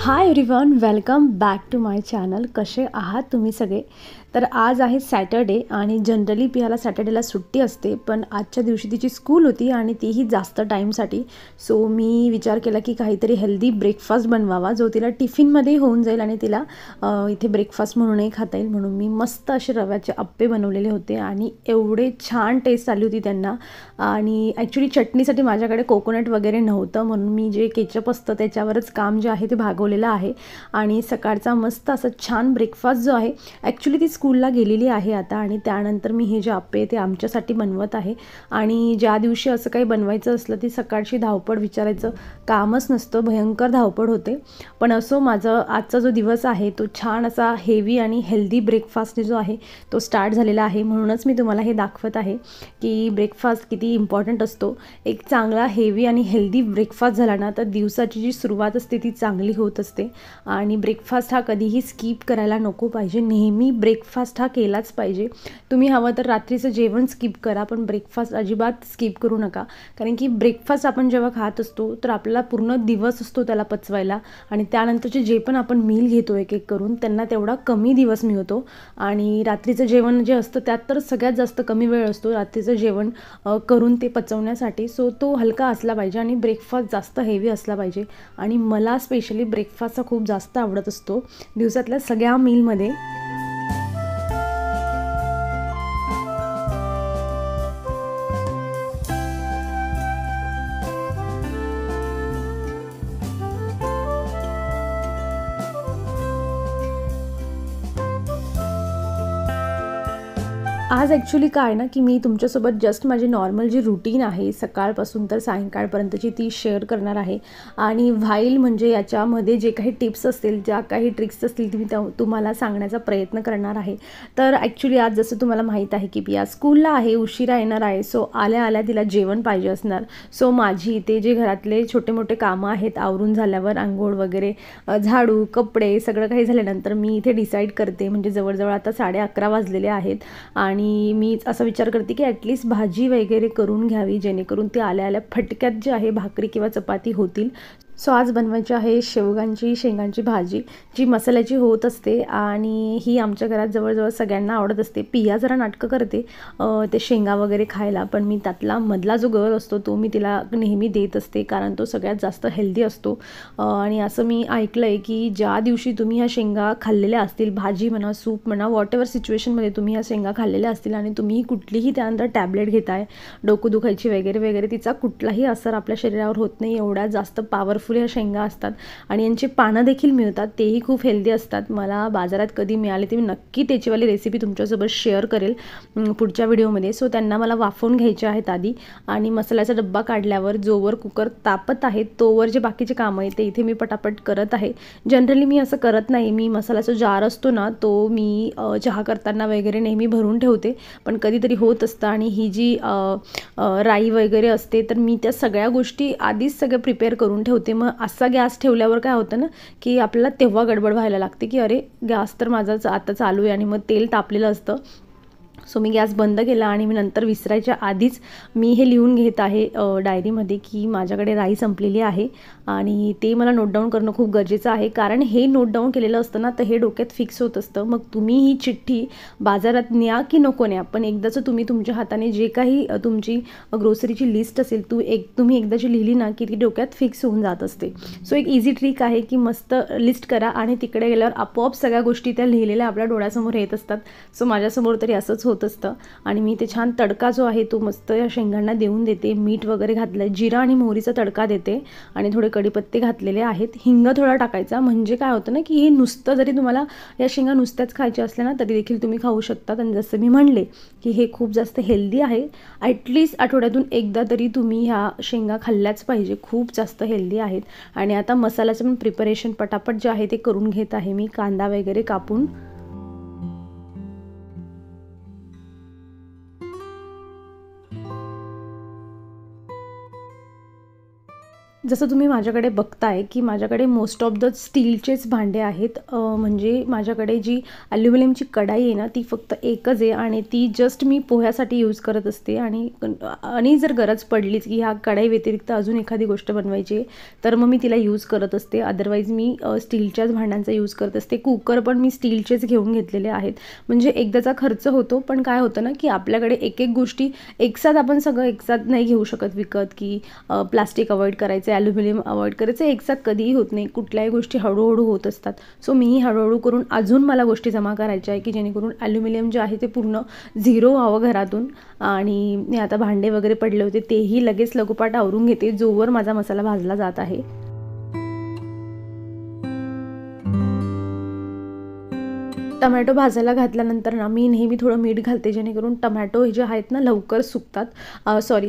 High everyone, welcome back to my channel. कसे आहात तुम्ही सगळे? तर आज आहे सॅटर्डे आणि जनरली पियाला सॅटर्डेला सुट्टी असते, पण आजच्या दिवशी तिची स्कूल होती आणि तीही जास्त टाईमसाठी. सो मी विचार केला की काहीतरी हेल्दी ब्रेकफास्ट बनवावा जो तिला टिफिनमध्ये होऊन जाईल आणि तिला इथे ब्रेकफास्ट म्हणूनही खाता येईल. म्हणून मी मस्त असे रव्याचे अप्पे बनवलेले होते आणि एवढे छान टेस्ट आली होती त्यांना. आणि ॲक्च्युली चटणीसाठी माझ्याकडे कोकोनट वगैरे नव्हतं, म्हणून मी जे केचप असतं त्याच्यावरच काम जे आहे ते भागवलेलं आहे. आणि सकाळचा मस्त असा छान ब्रेकफास्ट जो आहे, ॲक्च्युली ती स्कूलला गेलेली आहे आता आणि त्यानंतर मी हे जे अप्पे ते आमच्यासाठी बनवत आहे. आणि ज्या दिवशी असं काही बनवायचं असलं ती सकाळची धावपळ विचारायचं कामच नसतं, भयंकर धावपळ होते. पण असो, माझं आजचा जो दिवस आहे तो छान असा हेवी आणि हेल्दी ब्रेकफास्ट जो आहे तो स्टार्ट झालेला आहे. म्हणूनच मी तुम्हाला हे दाखवत आहे की ब्रेकफास्ट किती इम्पॉर्टंट असतो. एक चांगला हेवी आणि हेल्दी ब्रेकफास्ट झाला ना तर दिवसाची जी सुरुवात असते ती चांगली होत असते. आणि ब्रेकफास्ट हा कधीही स्किप करायला नको पाहिजे, नेहमी ब्रेकफास्ट हा केलाच पाहिजे. तुम्ही हवं तर रात्रीचं जेवण स्किप करा, पण ब्रेकफास्ट अजिबात स्किप करू नका. कारण की ब्रेकफास्ट आपण जेव्हा खात असतो तर आपल्याला पूर्ण दिवस असतो त्याला पचवायला, आणि त्यानंतरचे जे पण आपण मील घेतो एक एक करून त्यांना तेवढा कमी दिवस मिळतो. आणि रात्रीचं जेवण जे असतं त्यात तर सगळ्यात जास्त कमी वेळ असतो रात्रीचं जेवण करून ते पचवण्यासाठी. सो तो हलका असला पाहिजे आणि ब्रेकफास्ट जास्त हेवी असला पाहिजे. आणि मला स्पेशली ब्रेकफास्ट हा खूप जास्त आवडत असतो दिवसातल्या सगळ्या मीलमध्ये. आज ॲक्च्युली काय ना की मी तुमच्यासोबत जस्ट माझी नॉर्मल जी रूटीन आहे सकाळपासून तर सायंकाळपर्यंतची ती शेअर करणार आहे. आणि व्हाईल म्हणजे याच्यामध्ये जे काही टिप्स असतील, ज्या काही ट्रिक्स असतील ती मी तुम्हाला सांगण्याचा प्रयत्न करणार आहे. तर ॲक्च्युली आज जसं तुम्हाला माहीत आहे की पिया स्कूलला आहे, उशिरा येणार आहे. सो आल्या आल्या तिला जेवण पाहिजे असणार. सो माझी इथे जे घरातले छोटे मोठे कामं आहेत आवरून झाल्यावर, आंघोळ वगैरे, झाडू, कपडे सगळं काही झाल्यानंतर मी इथे डिसाईड करते, म्हणजे जवळजवळ आता 11:30 वाजलेले आहेत. आणि मी असा विचार करते की ॲटलिस्ट भाजी वगैरे करून घ्यावी, जेणेकरून ती आल्या आल्या फटक्यात जे आहे भाकरी किंवा चपाती होतील. सो आज बनवायची आहे शेंगांची भाजी, जी मसाल्याची होत असते आणि ही आमच्या घरात जवळजवळ सगळ्यांना आवडत असते. पिया जरा नाटकं करते ते शेंगा वगैरे खायला, पण मी त्यातला मधला जो गर असतो तो मी तिला नेहमी देत असते, कारण तो सगळ्यात जास्त हेल्दी असतो. आणि असं मी ऐकलं आहे की ज्या दिवशी तुम्ही ह्या शेंगा खाल्लेल्या असतील, भाजी म्हणा, सूप म्हणा, वॉटेवर सिच्युएशनमध्ये तुम्ही ह्या शेंगा खाल्लेल्या असतील आणि तुम्ही कुठलीही त्यानंतर टॅबलेट घेताय, डोकं दुखायची वगैरे वगैरे, तिचा कुठलाही असर आपल्या शरीरावर होत नाही. एवढ्या जास्त पॉवरफुल ह्या शेंगा असतात. आणि यांची पानं देखील मिळतात, तेही खूप हेल्दी असतात. मला बाजारात कधी मिळाले ते मी नक्की त्याचीवाली रेसिपी तुमच्यासोबत शेअर करेल पुढच्या व्हिडिओमध्ये. सो त्यांना मला वाफवून घ्यायचे आहेत आधी, आणि मसाल्याचा डब्बा काढल्यावर जोवर कुकर तापत आहे तोवर जे बाकीचे कामं आहेत ते इथे मी पटापट करत आहे. जनरली मी असं करत नाही, मी मसाल्याचा जार असतो ना तो मी चहा करताना वगैरे नेहमी भरून ठेवते, पण कधीतरी होत असतं. आणि ही जी राई वगैरे असते तर मी त्या सगळ्या गोष्टी आधीच सगळं प्रिपेअर करून ठेवते. मग असा गॅस ठेवल्यावर काय होतं ना की आपल्याला तेव्हा गडबड व्हायला लागते की अरे गॅस तर माझा आता चालू आहे आणि मग तेल तापलेलं असतं. सो मी गॅस बंद केला आणि मी नंतर विसरायच्या आधीच मी हे लिहून घेत आहे डायरीमध्ये की माझ्याकडे राई संपलेली आहे. आणि ते मला नोट डाऊन करणं खूप गरजेचं आहे, कारण हे नोट डाऊन केलेलं असतं ना तर हे डोक्यात फिक्स होत असतं. मग तुम्ही ही चिठ्ठी बाजारात न्या की नको न्या, पण एकदाचं तुम्ही तुमच्या हाताने जे काही तुमची ग्रोसरीची लिस्ट असेल तुम्ही एकदाची लिहिली ना की ती डोक्यात फिक्स होऊन जात असते. सो एक इझी ट्रिक आहे की मस्त लिस्ट करा आणि तिकडे गेल्यावर आपोआप सगळ्या गोष्टी त्या लिहिलेल्या आपल्या डोळ्यासमोर येत असतात. सो माझ्यासमोर तरी असंच होत असतं. आणि मी ते छान तडका जो आहे तो मस्त या शेंगांना देऊन देते. मीठ वगैरे घातलं, जिरा आणि मोहरीचा तडका देते आणि थोडे कढीपत्ते घातलेले आहेत. हिंग थोडा टाकायचा, म्हणजे काय होतं ना की हे नुसतं जरी तुम्हाला या शेंगा नुसत्याच खायच्या असल्या ना तरी देखील तुम्ही खाऊ शकतात. आणि जसं मी म्हणले की हे खूप जास्त हेल्दी आहे. ॲटलिस्ट आठवड्यातून एकदा तरी तुम्ही ह्या शेंगा खाल्ल्याच पाहिजे, खूप जास्त हेल्दी आहेत. आणि आता मसाल्याचं पण प्रिपरेशन पटापट जे आहे ते करून घेत आहे मी, कांदा वगैरे कापून. जसं तुम्ही माझ्याकडे बघताय की माझ्याकडे मोस्ट ऑफ द स्टीलचेच भांडे आहेत. म्हणजे माझ्याकडे जी ॲल्युमिनियमची कढाई आहे ना ती फक्त एकच आहे आणि ती जस्ट मी पोह्यासाठी यूज करत असते. आणि जर गरज पडलीच की ह्या कढाई व्यतिरिक्त अजून एखादी गोष्ट बनवायची आहे तर मग मी तिला यूज करत असते. अदरवाईज मी स्टीलच्याच भांड्यांचा यूज करत असते. कुकर पण मी स्टीलचेच घेऊन घेतलेले आहेत. म्हणजे एकदाचा खर्च होतो, पण काय होतं ना की आपल्याकडे एक एक गोष्टी एकसाथ आपण सगळं एकसाथ नाही घेऊ शकत विकत, की प्लास्टिक अवॉइड करायचं, ॲल्युमिनियम अवॉइड करायचं, एकसाथ कधीही होत नाही. कुठल्याही गोष्टी हळूहळू होत असतात. सो मीही हळूहळू करून अजून मला गोष्टी जमा करायच्या आहे की जेणेकरून ॲल्युमिनियम जे आहे ते पूर्ण झिरो व्हावं घरातून. आणि मी आता भांडे वगैरे पडले होते तेही लगेच लगोपाठ आवरून घेते जोवर माझा मसाला भाजला जात आहे. टमॅटो भाजायला घातल्यानंतर ना मी नेहमी थोडं मीठ घालते जेणेकरून टमॅटो हे जे आहेत ना लवकर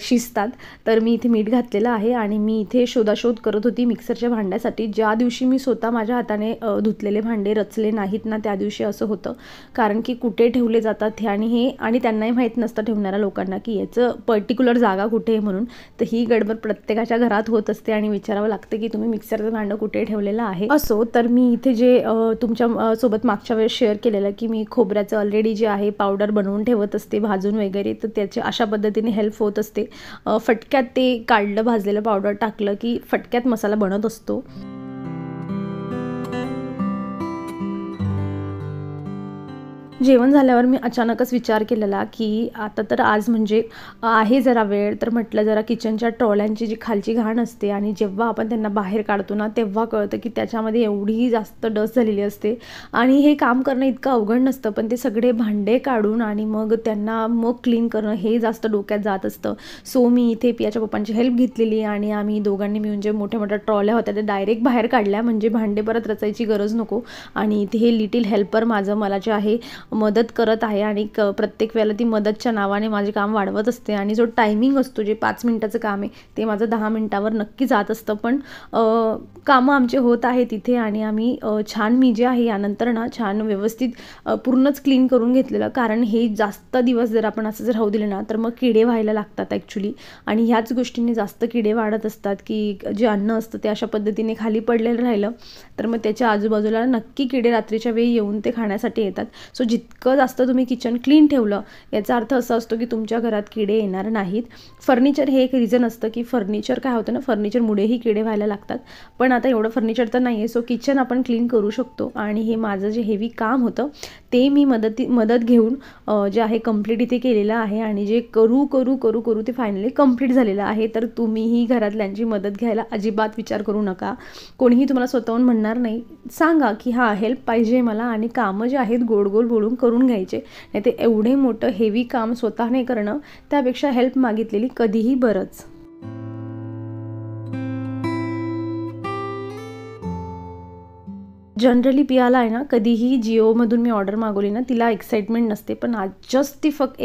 शिजतात. तर मी इथे मीठ घातलेलं आहे आणि मी इथे शोधाशोध करत होती मिक्सरच्या भांड्यासाठी. ज्या दिवशी मी स्वतः माझ्या हाताने धुतलेले भांडे रचले नाहीत ना त्या दिवशी असं होतं, कारण की कुठे ठेवले जातात हे आणि त्यांनाही माहीत नसतं ठेवणाऱ्या लोकांना की याचं पर्टिक्युलर जागा कुठे आहे म्हणून. तर ही गडबड प्रत्येकाच्या घरात होत असते आणि विचारावं लागतं की तुम्ही मिक्सरचं भांडं कुठे ठेवलेलं आहे. असो, तर मी इथे जे तुमच्या सोबत मागच्या वेळेस शेअर केलेलं की मी खोबऱ्याचं ऑलरेडी जे आहे पावडर बनवून ठेवत असते भाजून वगैरे, तर त्याची अशा पद्धतीने हेल्प होत असते. फटक्यात ते काढलं, भाजलेलं पावडर टाकलं की फटक्यात मसाला बनत असतो. जेवण झाल्यावर मी अचानकच विचार केलेला की आता तर आज म्हणजे आहे जरा वेळ, तर म्हटलं जरा किचनच्या ट्रॉल्यांची जी खालची घाण असते आणि जेव्हा आपण त्यांना बाहेर काढतो ना तेव्हा कळतं की त्याच्यामध्ये एवढी जास्त डस्ट झालेली असते. आणि हे काम करणं इतकं अवघड नसतं, पण ते सगळे भांडे काढून आणि मग त्यांना क्लीन करणं हे जास्त डोक्यात जात असतं. सो मी इथे पियाच्या पप्पांची हेल्प घेतलेली आणि आम्ही दोघांनी मिळून जे मोठ्या मोठ्या ट्रॉल्या होत्या त्या डायरेक्ट बाहेर काढल्या, म्हणजे भांडे परत रचायची गरज नको. आणि इथे हे लिटिल हेल्पर माझं मला जे आहे मदत करत आहे आणि प्रत्येक वेळेला ती मदतच्या नावाने माझे काम वाढवत असते. आणि जो टायमिंग असतो, जे 5 मिनिटाचं काम आहे ते माझं 10 मिनिटावर नक्की जात असतं. पण कामं आमचे होत आहेत तिथे आणि आम्ही छान मी जे आहे यानंतर ना छान व्यवस्थित पूर्णच क्लीन करून घेतलेलं, कारण हे जास्त दिवस जर आपण असं जर राहू दिलं ना तर मग किडे व्हायला लागतात ॲक्च्युली. आणि ह्याच गोष्टींनी जास्त किडे वाढत असतात की जे अन्न असतं ते अशा पद्धतीने खाली पडलेलं राहिलं तर मग त्याच्या आजूबाजूला नक्की किडे रात्रीच्या वेळी येऊन ते खाण्यासाठी येतात. सो जितकं जास्त तुम्ही किचन क्लीन ठेवलं याचा अर्थ असा असतो की तुमच्या घरात किडे येणार नाहीत. फर्निचर हे एक रिझन असतं की फर्निचर काय होतं ना, फर्निचरमुळेही किडे व्हायला लागतात. पण आता एवढं फर्निचर तर नाही आहे, सो किचन आपण क्लीन करू शकतो. आणि हे माझं जे हेवी काम होतं ते मी मदत घेऊन जे आहे कंप्लीट इथे केलेलं आहे. आणि जे करू ते फायनली कंप्लीट झालेलं आहे. तर तुम्हीही घरातल्यांची मदत घ्यायला अजिबात विचार करू नका. कोणीही तुम्हाला स्वतःहून म्हणणार नाही. सांगा की हां हेल्प पाहिजे मला आणि कामं जे आहेत गोड बोलून करून घ्यायचे. नाही ते एवढे मोठं हेवी काम स्वतःने करणं त्यापेक्षा हेल्प मागितलेली कधीही बरंच. जनरली पियाला आहे ना कधीही जिओमधून मी ऑर्डर मागवली ना तिला एक्साइटमेंट नसते, पण आज जस्ट ती फक्त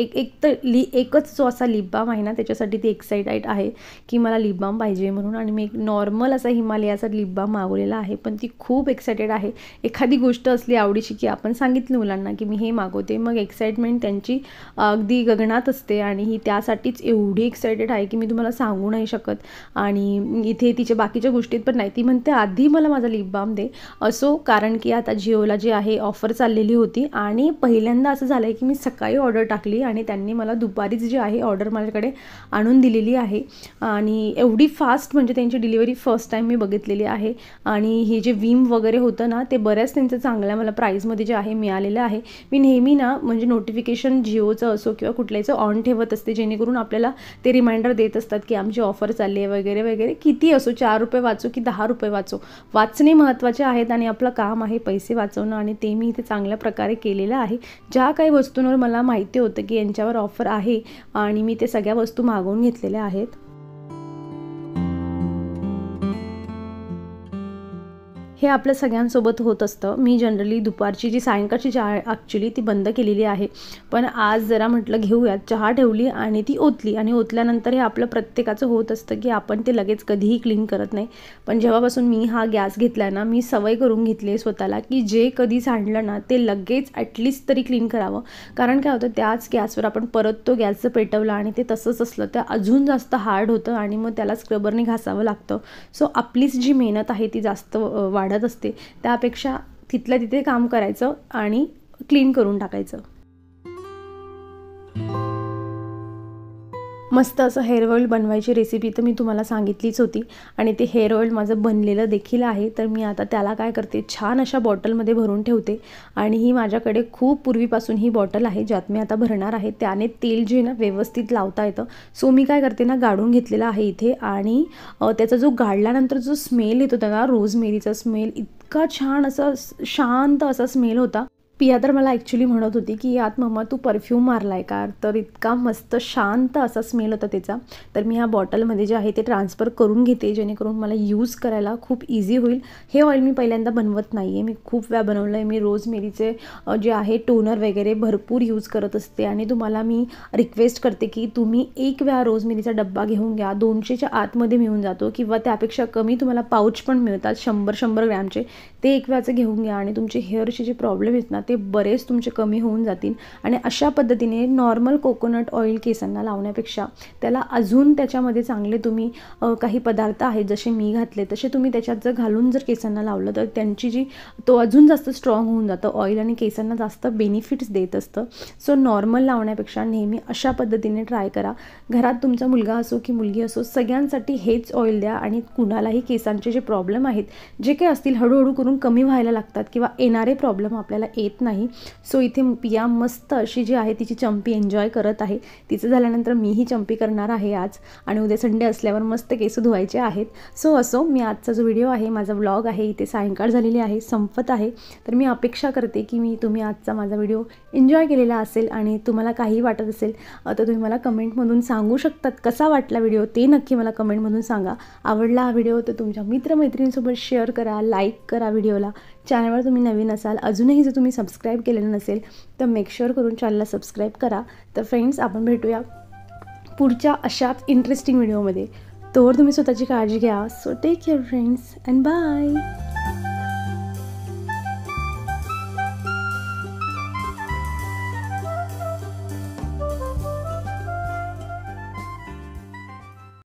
एकच जो असा लिप बाम आहे ना त्याच्यासाठी ती एक्साइटेड आहे की मला लिप बाम पाहिजे म्हणून. आणि मी एक नॉर्मल असा हिमालयाचा लिप बाम मागवलेला आहे, पण ती खूप एक्साइटेड आहे. एखादी गोष्ट असली आवडीची की आपण सांगितलं मुलांना की मी हे मागवते, मग एक्साइटमेंट त्यांची अगदी गगनात असते आणि ही त्यासाठीच एवढी एक्साइटेड आहे की मी तुम्हाला सांगू नाही शकत. आणि इथे तिच्या बाकीच्या गोष्टीत पण नाही, ती म्हणते आधी मला माझा लिप बाम दे. असो, कारण की आता जिओला जी आहे ऑफर चाललेली होती आणि पहिल्यांदा असं झालं आहे की मी सकाळी ऑर्डर टाकली आणि त्यांनी मला दुपारीच जी आहे ऑर्डर माझ्याकडे आणून दिलेली आहे. आणि एवढी फास्ट म्हणजे त्यांची डिलिव्हरी फर्स्ट टाईम मी बघितलेली आहे. आणि हे जे विम वगैरे होतं ना ते बऱ्याच त्यांचं चांगल्या मला प्राईजमध्ये जे आहे मिळालेलं आहे. मी नेहमी ना म्हणजे नोटिफिकेशन जिओचं असो किंवा कुठल्याचं ऑन ठेवत असते जेणेकरून आपल्याला ते रिमाइंडर देत असतात की आमची ऑफर चालली आहे वगैरे वगैरे. किती असो, 4 रुपये वाचो की 10 रुपये वाचो, वाचणे महत्त्वाचे आहेत आणि आपलं काम आहे पैसे वाचवणं. आणि ते मी इथे चांगल्या प्रकारे केलेलं आहे. ज्या काही वस्तूंवर मला माहिती होतं की यांच्यावर ऑफर आहे आणि मी ते सगळ्या वस्तू मागवून घेतलेल्या आहेत. हे आपल्या सगळ्यांसोबत होत असतं. मी जनरली दुपारची जी सायंकाळची चहा ॲक्च्युली ती बंद केलेली आहे, पण आज जरा म्हटलं घेऊयात. चहा ठेवली आणि ती ओतली आणि ओतल्यानंतर हे आपलं प्रत्येकाचं होत असतं की आपण ते लगेच कधीही क्लीन करत नाही. पण जेव्हापासून मी हा गॅस घेतला ना, मी सवय करून घेतली आहे स्वतःला की जे कधी सांडलं ना ते लगेच ॲटलिस्ट तरी क्लीन करावं. कारण काय होतं, त्याच गॅसवर आपण परत तो गॅस जर पेटवला आणि ते तसंच असलं तर अजून जास्त हार्ड होतं आणि मग त्याला स्क्रबरने घासावं लागतं. सो आपलीच जी मेहनत आहे ती जास्त वाढत असते. त्यापेक्षा तिथल्या तिथे काम करायचं आणि क्लीन करून टाकायचं. मस्त असं हेअर ऑइल बनवायची रेसिपी तर मी तुम्हाला सांगितलीच होती आणि ते हेअर ऑइल माझं बनलेलं देखील आहे. तर मी आता त्याला काय करते, छान अशा बॉटलमध्ये भरून ठेवते आणि ही माझ्याकडे खूप पूर्वीपासून ही बॉटल आहे ज्यात मी आता भरणार आहे. त्याने तेल जे ना व्यवस्थित लावता येतं. सो मी काय करते ना, गाळून घेतलेला आहे इथे आणि त्याचा जो गाळल्यानंतर जो स्मेल येतो त्याला, रोजमेरीचा स्मेल इतका छान असा शांत असा स्मेल होता. पिया तर मला ॲक्च्युली म्हणत होती की यात मम्मा तू परफ्यूम मारला आहे का, तर इतका मस्त शांत असा स्मेल होता त्याचा. तर मी ह्या बॉटलमध्ये जे आहे ते ट्रान्सफर करून घेते जेणेकरून मला यूज करायला खूप इझी होईल. हे ऑइल मी पहिल्यांदा बनवत नाही आहे, मी खूप वेळा बनवलं आहे. मी रोजमेरीचे जे आहे टोनर वगैरे भरपूर यूज करत असते आणि तुम्हाला मी रिक्वेस्ट करते की तुम्ही एक वेळा रोजमेरीचा डब्बा घेऊन घ्या. 200च्या आतमध्ये मिळून जातो किंवा त्यापेक्षा कमी तुम्हाला पाऊच पण मिळतात 100-100 ग्रॅमचे. ते एक वेळाचं घेऊन घ्या आणि तुमचे हेअरचे जे प्रॉब्लेम आहेत ना ते बरेच तुमचे कमी होऊन जातील. आणि अशा पद्धतीने नॉर्मल कोकोनट ऑइल केसांना लावण्यापेक्षा त्याला अजून त्याच्यामध्ये चांगले तुम्ही काही पदार्थ आहेत जसे मी घातले तसे तुम्ही त्याच्यात जर घालून जर केसांना लावलं तर त्यांची जी तो अजून जास्त स्ट्रॉंग होऊन जातं ऑइल आणि केसांना जास्त बेनिफिट्स देत असतं. सो नॉर्मल लावण्यापेक्षा नेहमी अशा पद्धतीने ट्राय करा. घरात तुमचा मुलगा असो की मुलगी असो सगळ्यांसाठी हेच ऑइल द्या आणि कुणालाही केसांचे जे प्रॉब्लेम आहेत जे काही असतील हळूहळू करून कमी व्हायला लागतात किंवा येणारे प्रॉब्लेम आपल्याला येत नाही. सो इथे पिया मस्त अशी जी आहे तिची चंपी एन्जॉय करत आहे. तिचं झाल्यानंतर मीही चंपी करणार आहे आज आणि उद्या संडे असल्यावर मस्त केस धुवायचे आहेत. सो असो मी आजचा जो व्हिडिओ आहे माझा व्लॉग आहे इथे सायंकाळ झालेली आहे, संपत आहे. तर मी अपेक्षा करते की तुम्ही आजचा माझा व्हिडिओ एन्जॉय केलेला असेल आणि तुम्हाला काही वाटत असेल तर तुम्ही मला कमेंटमधून सांगू शकतात कसा वाटला व्हिडिओ ते नक्की मला कमेंटमधून सांगा. आवडला हा व्हिडिओ तर तुमच्या मित्रमैत्रिणींसोबत शेअर करा, लाईक करा व्हिडिओला. चॅनलवर तुम्ही नवीन असाल अजूनही जर तुम्ही सबस्क्राईब केलेलं नसेल तर मेक शुअर करून चॅनलला सबस्क्राईब करा. तर फ्रेंड्स आपण भेटूया पुढच्या अशाच इंटरेस्टिंग व्हिडिओमध्ये. तोवर तुम्ही स्वतःची काळजी घ्या. So take care friends and bye.